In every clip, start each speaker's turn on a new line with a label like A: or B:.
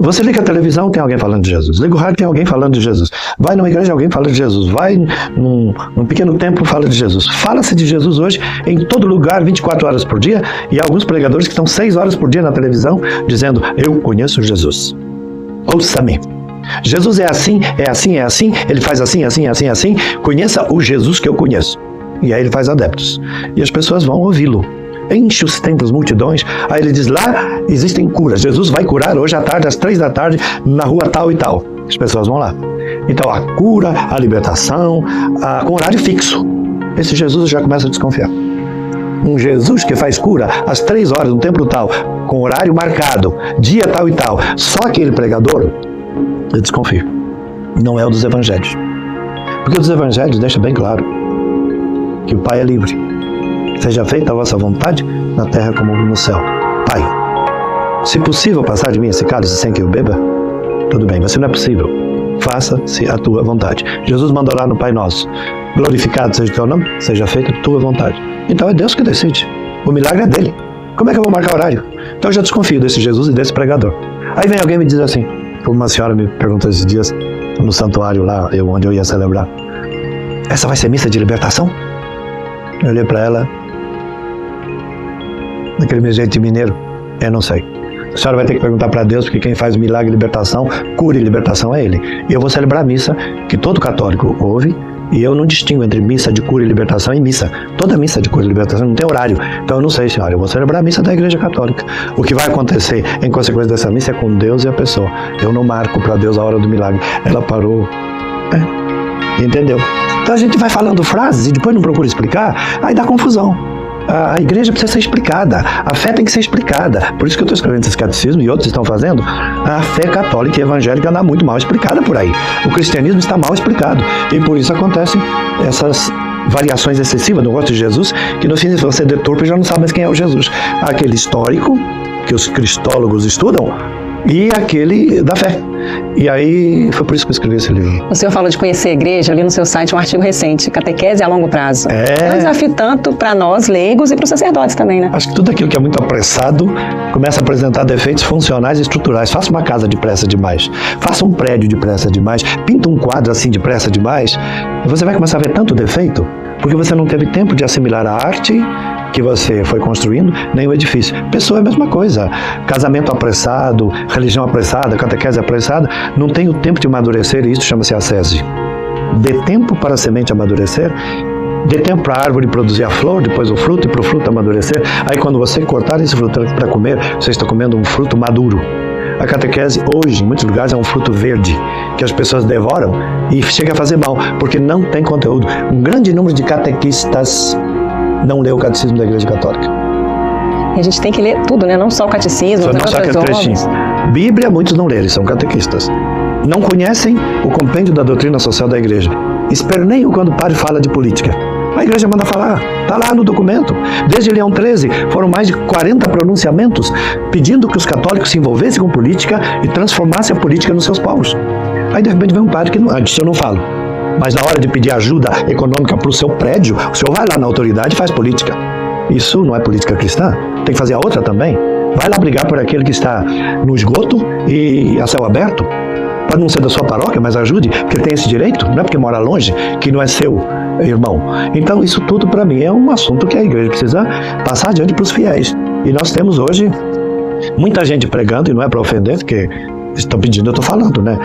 A: Você liga a televisão, tem alguém falando de Jesus. Liga o rádio, tem alguém falando de Jesus. Vai numa igreja, alguém fala de Jesus. Vai num pequeno templo, fala de Jesus. Fala-se de Jesus hoje em todo lugar, 24 horas por dia. E há alguns pregadores que estão 6 horas por dia na televisão, dizendo, eu conheço Jesus. Ouça-me. Jesus é assim, é assim, é assim. Ele faz assim, assim, assim, assim. Conheça o Jesus que eu conheço. E aí ele faz adeptos. E as pessoas vão ouvi-lo. Enche os templos, multidões. Aí ele diz, lá existem curas. Jesus vai curar hoje à tarde, às 3 da tarde, na rua tal e tal. As pessoas vão lá. Então a cura, a libertação, com horário fixo. Esse Jesus já começa a desconfiar. Um Jesus que faz cura às 3 horas, no templo tal, com horário marcado, dia tal e tal. Só aquele pregador, eu desconfio. Não é o dos evangelhos. Porque o dos evangelhos deixa bem claro que o Pai é livre. Seja feita a vossa vontade, na terra como no céu. Pai, se possível passar de mim esse cálice sem que eu beba, tudo bem, mas se não é possível, faça-se a tua vontade. Jesus mandou lá no Pai Nosso, glorificado seja o teu nome, seja feita a tua vontade. Então é Deus que decide, o milagre é dele. Como é que eu vou marcar horário? Então eu já desconfio desse Jesus e desse pregador. Aí vem alguém e me diz assim, como uma senhora me perguntou esses dias, no santuário lá, onde eu ia celebrar, essa vai ser missa de libertação? Eu olhei para ela, naquele meu jeito mineiro, eu não sei. A senhora vai ter que perguntar para Deus, porque quem faz milagre e libertação, cura e libertação é Ele. E eu vou celebrar a missa que todo católico ouve, e eu não distingo entre missa de cura e libertação e missa. Toda missa de cura e libertação não tem horário. Então eu não sei, senhora, eu vou celebrar a missa da Igreja Católica. O que vai acontecer em consequência dessa missa é com Deus e a pessoa. Eu não marco para Deus a hora do milagre. Ela parou. Entendeu? Então a gente vai falando frases e depois não procura explicar, aí dá confusão. A igreja precisa ser explicada, a fé tem que ser explicada. Por isso que eu estou escrevendo esse catecismo e outros estão fazendo. A fé católica e evangélica anda muito mal explicada por aí. O cristianismo está mal explicado e por isso acontecem essas variações excessivas no rosto de Jesus, que no fim você deturpa e já não sabe mais quem é o Jesus. Aquele histórico que os cristólogos estudam e aquele da fé. E aí, foi por isso que eu escrevi esse livro.
B: O senhor falou de conhecer a igreja, ali no seu site um artigo recente, Catequese a longo prazo. É um desafio tanto para nós, leigos, e para os sacerdotes também, né?
A: Acho que tudo aquilo que é muito apressado começa a apresentar defeitos funcionais e estruturais. Faça uma casa depressa demais, faça um prédio depressa demais, pinta um quadro assim depressa demais, e você vai começar a ver tanto defeito, porque você não teve tempo de assimilar a arte que você foi construindo, nem o edifício. Pessoa é a mesma coisa. Casamento apressado, religião apressada, catequese apressada, não tem o tempo de amadurecer, e isso chama-se ascese. Dê tempo para a semente amadurecer, dê tempo para a árvore produzir a flor, depois o fruto, e para o fruto amadurecer. Aí quando você cortar esse fruto para comer, você está comendo um fruto maduro. A catequese hoje, em muitos lugares, é um fruto verde, que as pessoas devoram e chega a fazer mal, porque não tem conteúdo. Um grande número de catequistas não lê o catecismo da Igreja Católica.
B: E a gente tem que ler tudo, né? Não só o catecismo,
A: não só aquele trechinho. Bíblia, muitos não leram, são catequistas. Não conhecem o compêndio da doutrina social da Igreja. Esperneiam quando o padre fala de política. A Igreja manda falar, está lá no documento. Desde Leão XIII, foram mais de 40 pronunciamentos pedindo que os católicos se envolvessem com política e transformassem a política nos seus povos. Aí, de repente, vem um padre que não, disso eu não falo. Mas na hora de pedir ajuda econômica para o seu prédio, o senhor vai lá na autoridade e faz política. Isso não é política cristã? Tem que fazer a outra também. Vai lá brigar por aquele que está no esgoto e a céu aberto. Pode não ser da sua paróquia, mas ajude, porque ele tem esse direito. Não é porque mora longe, que não é seu irmão. Então isso tudo para mim é um assunto que a igreja precisa passar adiante para os fiéis. E nós temos hoje muita gente pregando, e não é para ofender, porque estão pedindo, eu estou falando, né?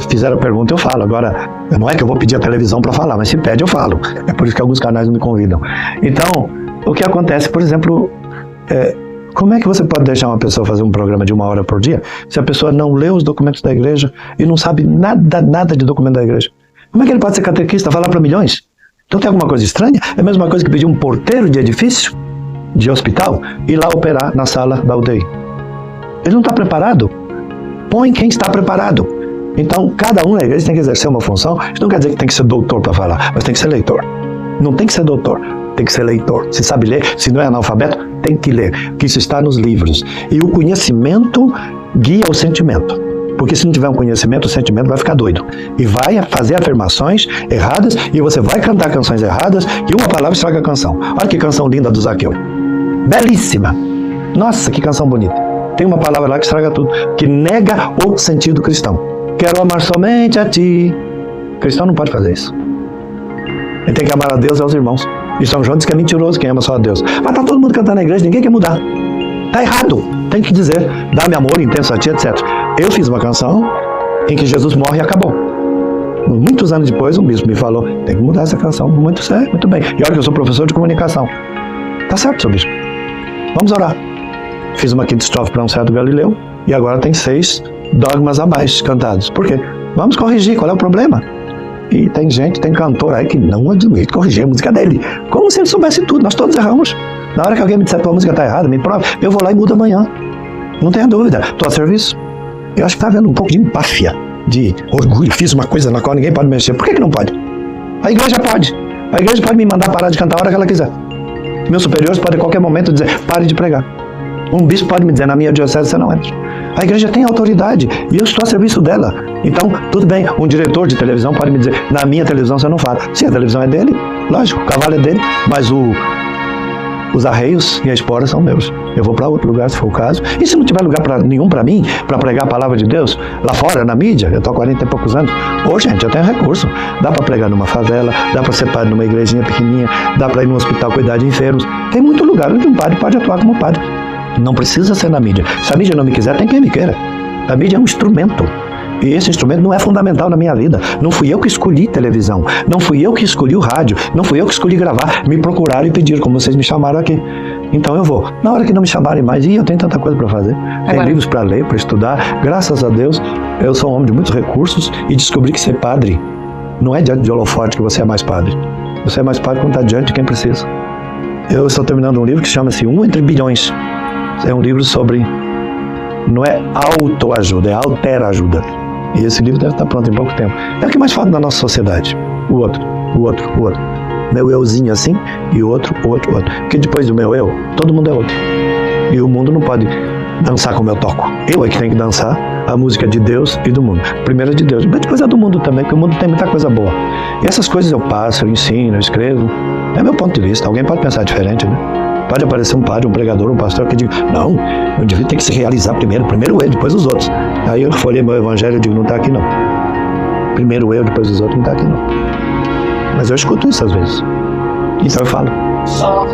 A: Fizeram a pergunta, eu falo. Agora, não é que eu vou pedir a televisão para falar, mas se pede, eu falo. É por isso que alguns canais não me convidam. Então, o que acontece, por exemplo, como é que você pode deixar uma pessoa fazer um programa de 1 hora por dia se a pessoa não lê os documentos da igreja e não sabe nada de documento da igreja? Como é que ele pode ser catequista, falar para milhões? Então tem alguma coisa estranha? É a mesma coisa que pedir um porteiro de edifício, de hospital, ir lá operar na sala da UTI. Ele não está preparado. Põe quem está preparado. Então, cada um na igreja tem que exercer uma função. Isso não quer dizer que tem que ser doutor para falar, mas tem que ser leitor. Não tem que ser doutor, tem que ser leitor. Se sabe ler, se não é analfabeto, tem que ler, porque isso está nos livros. E o conhecimento guia o sentimento. Porque se não tiver um conhecimento, o sentimento vai ficar doido. E vai fazer afirmações erradas, e você vai cantar canções erradas, e uma palavra estraga a canção. Olha que canção linda do Zaqueu. Belíssima. Nossa, que canção bonita. tem uma palavra lá que estraga tudo, que nega o sentido cristão. Quero amar somente a ti. O cristão não pode fazer isso. Ele tem que amar a Deus e aos irmãos. E São João diz que é mentiroso quem ama só a Deus. Mas tá todo mundo cantando na igreja, ninguém quer mudar. Tá errado. Tem que dizer, dá-me amor intenso a ti, etc. Eu fiz uma canção em que Jesus morre e acabou. Muitos anos depois, um bispo me falou, tem que mudar essa canção. Muito sério, muito bem. E olha que eu sou professor de comunicação. Tá certo, seu bispo. Vamos orar. Fiz uma quinta estrofe para um certo Galileu e agora tem 6 dogmas abaixo cantados. Por quê? Vamos corrigir, qual é o problema? E tem gente, tem cantor aí que não admite corrigir a música dele. Como se ele soubesse tudo, nós todos erramos. Na hora que alguém me disser que a música está errada, me prova, eu vou lá e mudo amanhã. Não tenha dúvida, estou a serviço. Eu acho que está havendo um pouco de empáfia, de orgulho. Fiz uma coisa na qual ninguém pode mexer. Por que não pode? A igreja pode. A igreja pode me mandar parar de cantar a hora que ela quiser. Meus superiores podem a qualquer momento dizer, pare de pregar. Um bispo pode me dizer, na minha diocese você não entra. A igreja tem autoridade e eu estou a serviço dela. Então, tudo bem, um diretor de televisão pode me dizer, na minha televisão você não fala. Sim, a televisão é dele, lógico, o cavalo é dele, mas os arreios e a espora são meus. Eu vou para outro lugar, se for o caso. E se não tiver lugar nenhum para mim, para pregar a palavra de Deus, lá fora, na mídia, eu estou há 40 e poucos anos, hoje, gente, eu tenho recurso. Dá para pregar numa favela, dá para ser padre numa igrejinha pequenininha, dá para ir num hospital cuidar de enfermos. Tem muito lugar onde um padre pode atuar como padre. Não precisa ser na mídia. Se a mídia não me quiser, tem quem me queira. A mídia é um instrumento. E esse instrumento não é fundamental na minha vida. Não fui eu que escolhi televisão. Não fui eu que escolhi o rádio. Não fui eu que escolhi gravar. Me procuraram e pediram, como vocês me chamaram aqui. Então eu vou. Na hora que não me chamarem mais, eu tenho tanta coisa para fazer. Tem livros para ler, para estudar. Graças a Deus, eu sou um homem de muitos recursos e descobri que ser padre não é diante de holofote que você é mais padre. Você é mais padre quando está diante de quem precisa. Eu estou terminando um livro que chama-se 1 entre bilhões. É um livro sobre, não é autoajuda, é alterajuda. E esse livro deve estar pronto em pouco tempo. É o que mais falta na nossa sociedade. O outro. Meu euzinho assim, e o outro. Porque depois do meu eu, todo mundo é outro. E o mundo não pode dançar como eu toco. Eu é que tenho que dançar a música de Deus e do mundo. Primeiro é de Deus, mas depois é do mundo também, porque o mundo tem muita coisa boa. E essas coisas eu passo, eu ensino, eu escrevo. É meu ponto de vista. Alguém pode pensar diferente, né? Pode aparecer um padre, um pregador, um pastor que diga, não, o indivíduo tem que se realizar primeiro ele, depois os outros. Aí eu folhei meu evangelho e digo, não está aqui não. Primeiro eu, depois os outros, não está aqui não. Mas eu escuto isso às vezes. Então eu falo.
C: Só